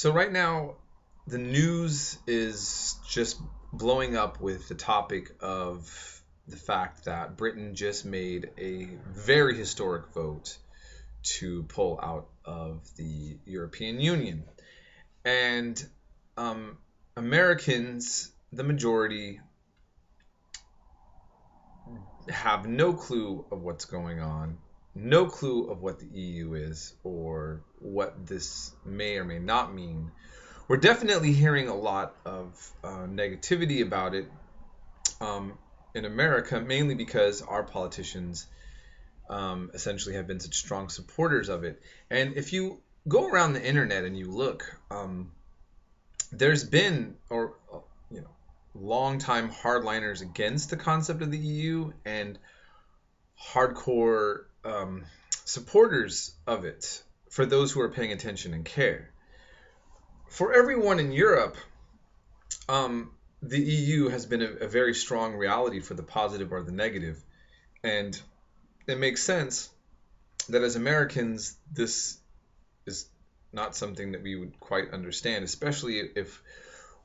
So right now, the news is just blowing up with the topic of the fact that Britain just made a very historic vote to pull out of the European Union. And um, Americans, the majority, have no clue of what's going on, no clue of what the EU is or what this may or may not mean. We're definitely hearing a lot of negativity about it um, in America, mainly because our politicians essentially have been such strong supporters of it. And if you go around the internet and you look, there's been or you know long-time hardliners against the concept of the EU and hardcore supporters of it for those who are paying attention and care. For everyone in Europe, the EU has been a very strong reality for the positive or the negative. And it makes sense that as Americans, this is not something that we would quite understand, especially if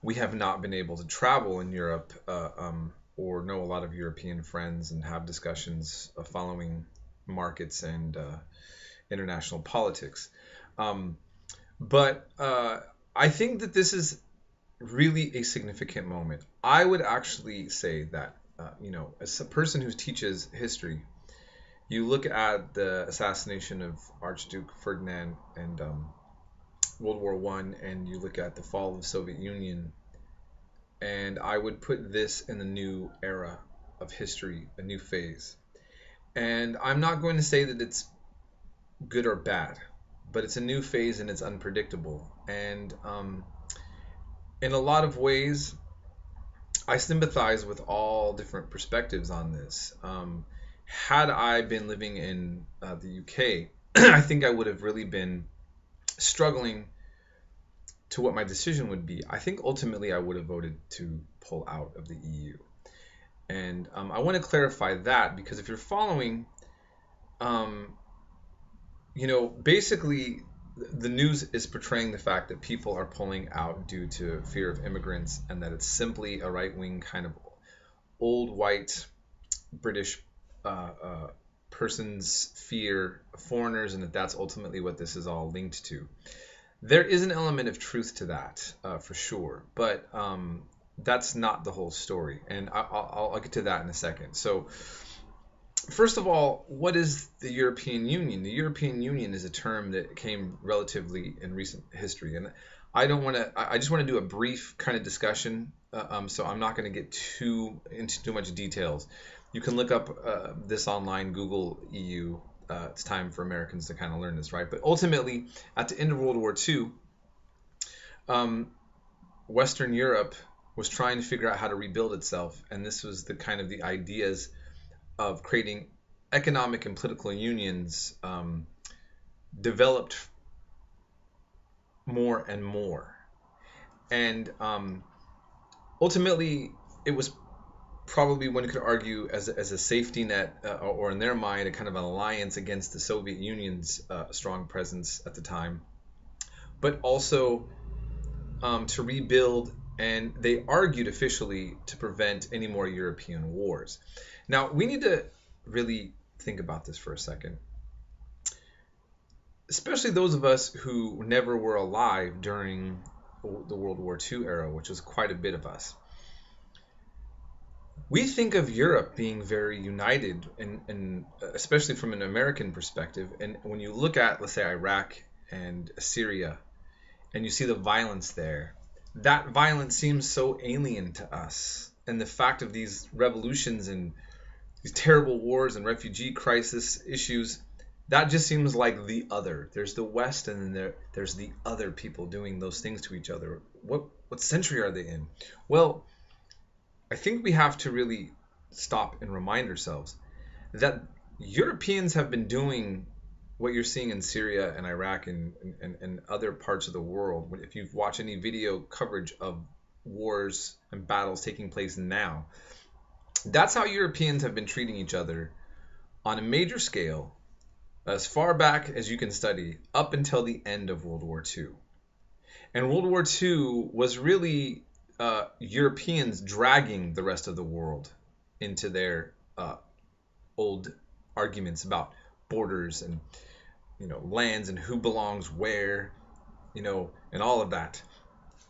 we have not been able to travel in Europe or know a lot of European friends and have discussions following markets and international politics. Um, but I think that this is really a significant moment. I would actually say that, as a person who teaches history, you look at the assassination of Archduke Ferdinand and World War One, and you look at the fall of the Soviet Union, and I would put this in the new era of history, a new phase. And I'm not going to say that it's good or bad, but it's a new phase and it's unpredictable. And in a lot of ways, I sympathize with all different perspectives on this. Had I been living in the UK, I think I would have really been struggling to what my decision would be. I think ultimately I would have voted to pull out of the EU. And I want to clarify that because if you're following, um, basically the news is portraying the fact that people are pulling out due to fear of immigrants and that it's simply a right-wing kind of old white British person's fear of foreigners and that that's ultimately what this is all linked to. There is an element of truth to that for sure, but that's not the whole story. And I'll get to that in a second. So first of all, what is the European Union? The European Union is a term that came relatively in recent history, and I don't want to. I just want to do a brief kind of discussion. So I'm not going to get into too much details. You can look up this online, Google EU. It's time for Americans to kind of learn this, right? But ultimately, at the end of World War II, Western Europe was trying to figure out how to rebuild itself, and this was the kind of the ideas of creating economic and political unions developed more and more. And ultimately, it was probably, one could argue, as a safety net, or in their mind, a kind of an alliance against the Soviet Union's strong presence at the time, but also to rebuild, and they argued officially to prevent any more European wars. Now, we need to really think about this for a second, especially those of us who never were alive during the World War II era, which was quite a bit of us. We think of Europe being very united, and especially from an American perspective. And when you look at, let's say, Iraq and Syria, and you see the violence there, that violence seems so alien to us. And the fact of these revolutions and these terrible wars and refugee crisis issues, that just seems like the other. There's the West, and then there's the other people doing those things to each other. What century are they in? Well, I think we have to really stop and remind ourselves that Europeans have been doing what you're seeing in Syria and Iraq and other parts of the world. If you've watched any video coverage of wars and battles taking place now, that's how Europeans have been treating each other on a major scale as far back as you can study, up until the end of World War II. And World War II was really Europeans dragging the rest of the world into their old arguments about borders and lands and who belongs where, and all of that.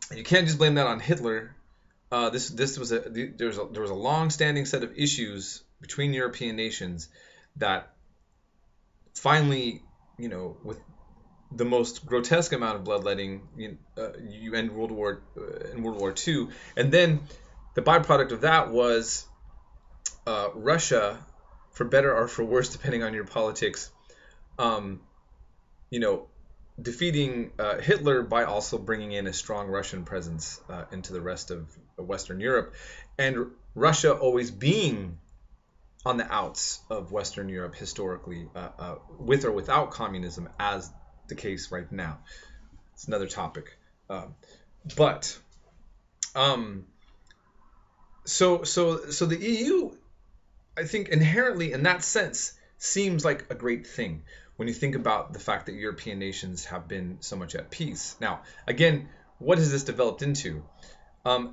And you can't just blame that on Hitler. This was there was a long-standing set of issues between European nations that finally, with the most grotesque amount of bloodletting, you end World War II, and then the byproduct of that was Russia, for better or for worse, depending on your politics, you know, defeating Hitler by also bringing in a strong Russian presence into the rest of Western Europe, and Russia always being on the outs of Western Europe historically, with or without communism, as the case right now. It's another topic, but so the EU, I think, inherently in that sense seems like a great thing when you think about the fact that European nations have been so much at peace. Now, again, what has this developed into?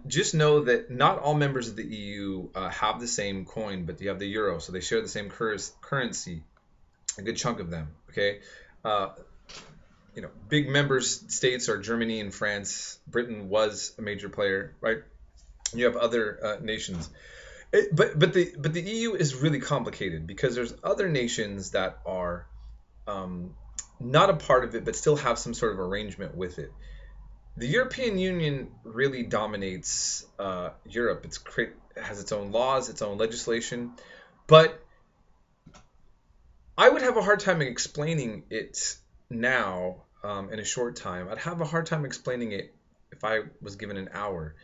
Just know that not all members of the EU have the same coin, but you have the euro, so they share the same currency, a good chunk of them, okay? Big member states are Germany and France. Britain was a major player, right? You have other nations. But the EU is really complicated because there's other nations that are not a part of it, but still have some sort of arrangement with it. The European Union really dominates Europe. It has its own laws, its own legislation, but I would have a hard time explaining it now in a short time. I'd have a hard time explaining it if I was given an hour.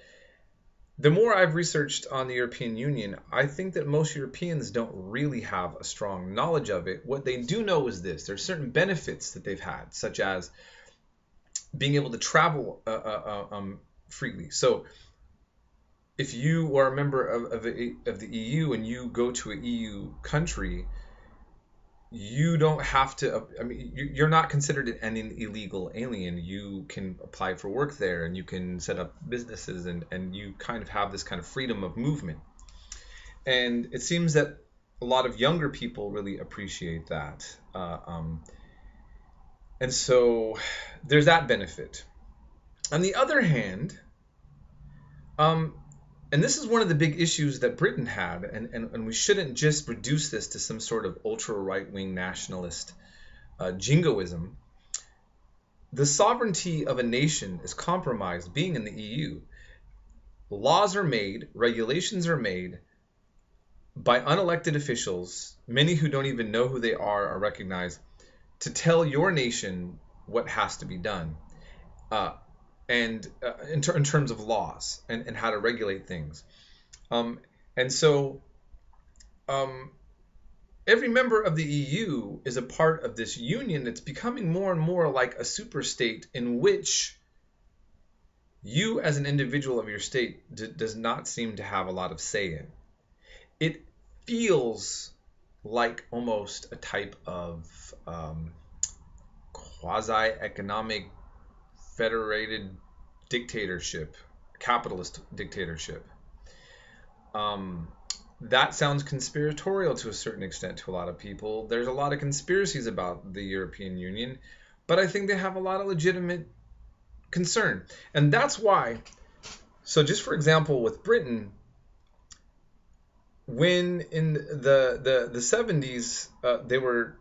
The more I've researched on the European Union, I think that most Europeans don't really have a strong knowledge of it. What they do know is this: there's certain benefits that they've had, such as being able to travel freely. So if you are a member of the EU and you go to an EU country, you don't have to, you're not considered an illegal alien. You can apply for work there, and you can set up businesses, and you kind of have this kind of freedom of movement. And it seems that a lot of younger people really appreciate that. And so there's that benefit. On the other hand, and this is one of the big issues that Britain had, and we shouldn't just reduce this to some sort of ultra right-wing nationalist jingoism. The sovereignty of a nation is compromised being in the EU. Laws are made, regulations are made by unelected officials, many who don't even know who they are recognized, to tell your nation what has to be done. And in terms of laws and how to regulate things. And so every member of the EU is a part of this union that's becoming more and more like a super state in which you as an individual of your state does not seem to have a lot of say in. It feels like almost a type of quasi-economic federated dictatorship, capitalist dictatorship. That sounds conspiratorial to a certain extent to a lot of people. There's a lot of conspiracies about the European Union, but I think they have a lot of legitimate concern. And that's why, so just for example, with Britain, when in the 70s they were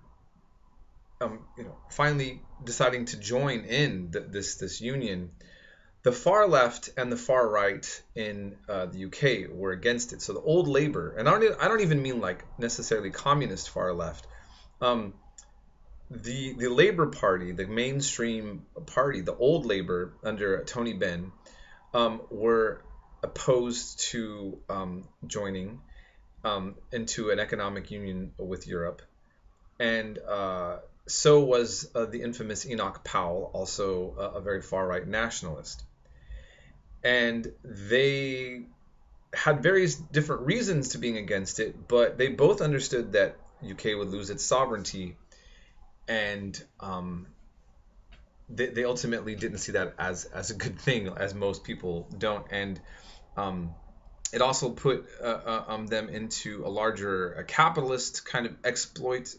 finally deciding to join in this union, the far left and the far right in the UK were against it. So the old Labour, and I don't even mean like necessarily communist far left, the Labour Party, the mainstream party, the old Labour under Tony Benn, were opposed to joining into an economic union with Europe, and so was the infamous Enoch Powell, also a very far-right nationalist. And they had various different reasons to being against it, but they both understood that UK would lose its sovereignty, and they ultimately didn't see that as a good thing, as most people don't. And um, it also put them into a larger capitalist kind of exploit,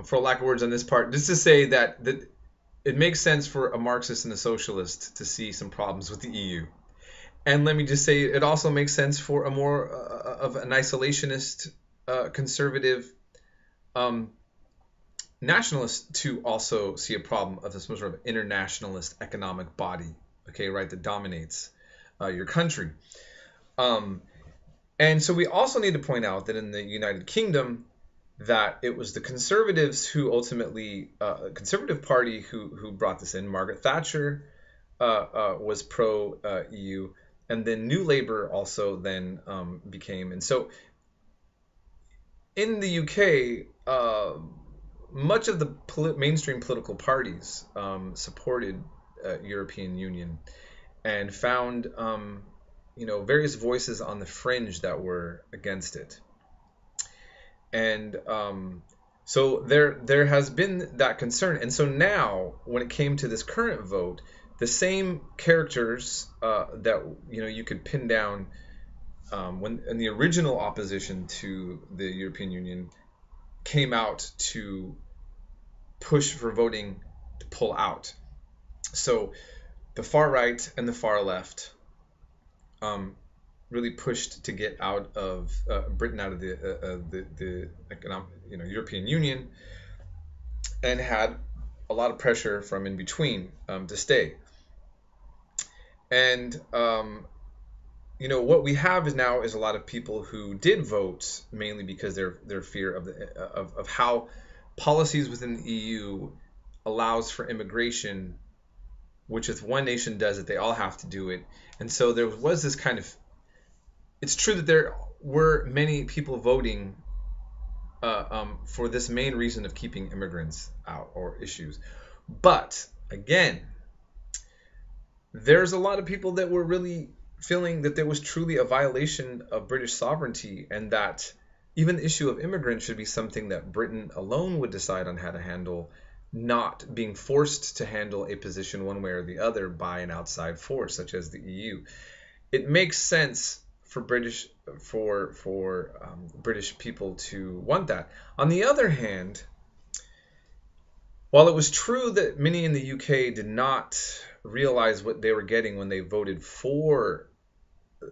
for lack of words on this part, just to say that it makes sense for a Marxist and a socialist to see some problems with the EU. And let me just say, it also makes sense for a more of an isolationist, conservative, um, nationalist to also see a problem of some sort of internationalist economic body, okay, right, that dominates your country. Um, and so we also need to point out that in the United Kingdom, that it was the conservatives who ultimately, conservative party who brought this in. Margaret Thatcher was pro EU, and then New Labour also then became. And so in the UK, much of the mainstream political parties supported European Union and found various voices on the fringe that were against it. And so there has been that concern. And so now, when it came to this current vote, the same characters that you could pin down when in the original opposition to the European Union came out to push for voting to pull out. So the far right and the far left really pushed to get out of Britain out of the economic, European Union, and had a lot of pressure from in between to stay. And what we have now is a lot of people who did vote mainly because their fear of how policies within the EU allows for immigration, which if one nation does it, they all have to do it. And so there was this kind of, it's true that there were many people voting for this main reason of keeping immigrants out or issues. But again, there's a lot of people that were really feeling that there was truly a violation of British sovereignty, and that even the issue of immigrants should be something that Britain alone would decide on how to handle, not being forced to handle a position one way or the other by an outside force such as the EU. It makes sense for British people to want that. On the other hand, while it was true that many in the UK did not realize what they were getting when they voted for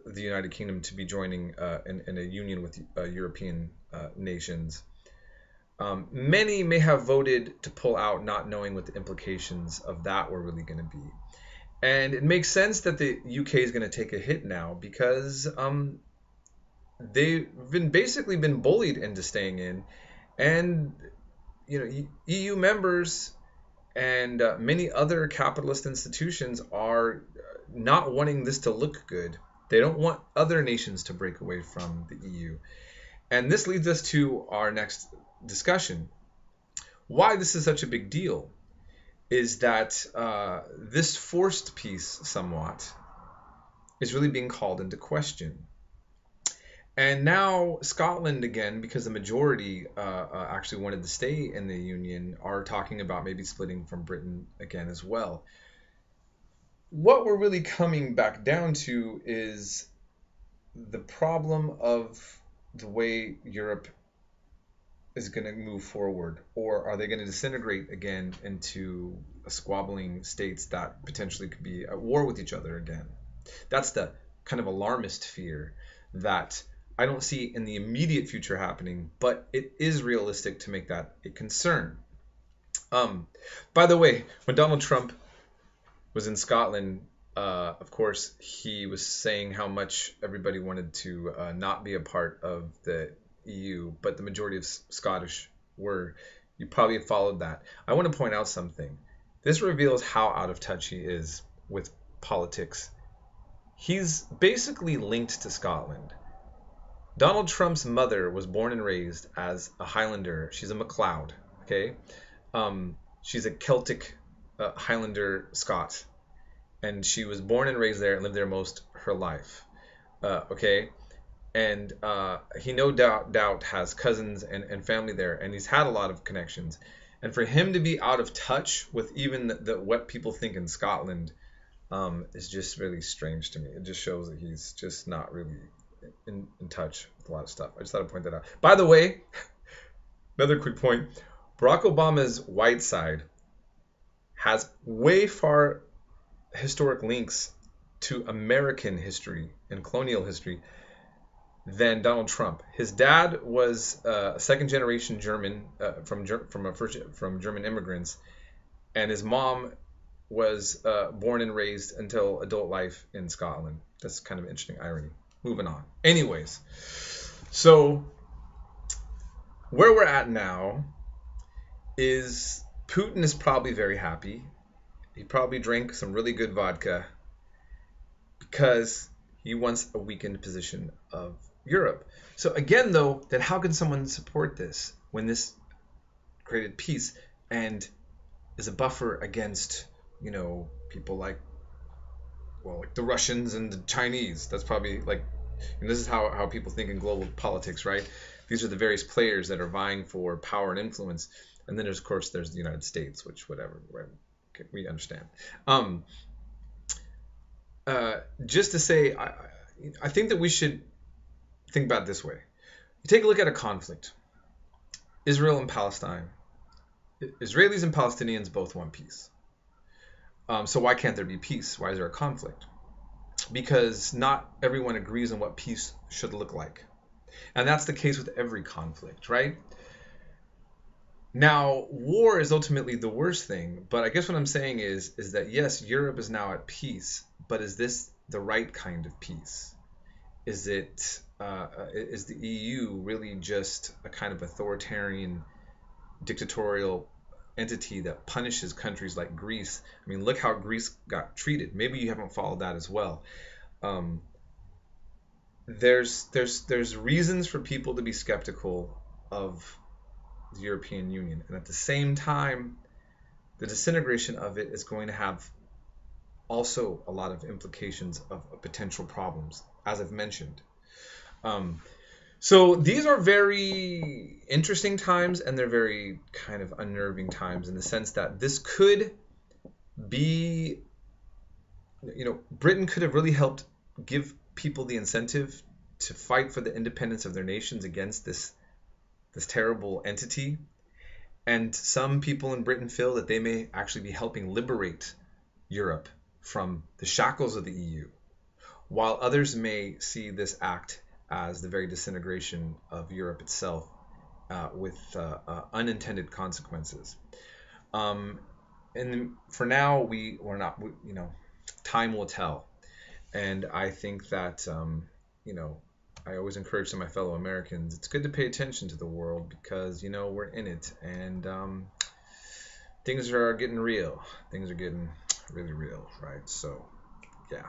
the United Kingdom to be joining in a union with European nations, many may have voted to pull out, not knowing what the implications of that were really going to be. And it makes sense that the UK is going to take a hit now, because they've basically been bullied into staying in, and EU members and many other capitalist institutions are not wanting this to look good. They don't want other nations to break away from the EU. And this leads us to our next discussion. Why this is such a big deal is that this forced peace somewhat is really being called into question. And now Scotland, again, because the majority actually wanted to stay in the Union, are talking about maybe splitting from Britain again as well. What we're really coming back down to is the problem of the way Europe is going to move forward, or are they going to disintegrate again into squabbling states that potentially could be at war with each other again? That's the kind of alarmist fear that I don't see in the immediate future happening, but it is realistic to make that a concern. By the way, when Donald Trump was in Scotland, of course, he was saying how much everybody wanted to not be a part of the EU, but the majority of Scottish were. You probably followed that. I want to point out something. This reveals how out of touch he is with politics. He's basically linked to Scotland. Donald Trump's mother was born and raised as a Highlander. She's a MacLeod, okay? She's a Celtic Highlander Scot. And she was born and raised there and lived there most her life, okay? and he no doubt has cousins and family there, and he's had a lot of connections. And for him to be out of touch with even what people think in Scotland is just really strange to me. It just shows that he's just not really in touch with a lot of stuff. I just thought I'd point that out. By the way, another quick point: Barack Obama's white side has way far historic links to American history and colonial history than Donald Trump. His dad was a second generation German from German immigrants, and his mom was born and raised until adult life in Scotland. That's kind of an interesting irony. Moving on. Anyways, so where we're at now is Putin is probably very happy. He probably drank some really good vodka because he wants a weakened position of Europe. So again, though, then how can someone support this when this created peace and is a buffer against, people like the Russians and the Chinese? That's probably and this is how people think in global politics, right? These are the various players that are vying for power and influence. And then, of course, there's the United States, which whatever, right? Okay, we understand. Just to say, I think that we should think about it this way. You take a look at a conflict. Israel and Palestine. Israelis and Palestinians both want peace. So why can't there be peace? Why is there a conflict? Because not everyone agrees on what peace should look like. And that's the case with every conflict, right? Now, war is ultimately the worst thing, but I guess what I'm saying is that yes, Europe is now at peace, but is this the right kind of peace? Is the EU really just a kind of authoritarian, dictatorial entity that punishes countries like Greece? I mean, look how Greece got treated. Maybe you haven't followed that as well. There's reasons for people to be skeptical of the European Union, and at the same time, the disintegration of it is going to have also a lot of implications of potential problems, as I've mentioned. So these are very interesting times, and they're very kind of unnerving times in the sense that this could be, Britain could have really helped give people the incentive to fight for the independence of their nations against this terrible entity. And some people in Britain feel that they may actually be helping liberate Europe from the shackles of the EU, while others may see this act as the very disintegration of Europe itself, with unintended consequences. And for now, we're not, time will tell. And I think that, I always encourage to my fellow Americans, it's good to pay attention to the world because, we're in it, and things are getting real. Things are getting really real, right? So, yeah.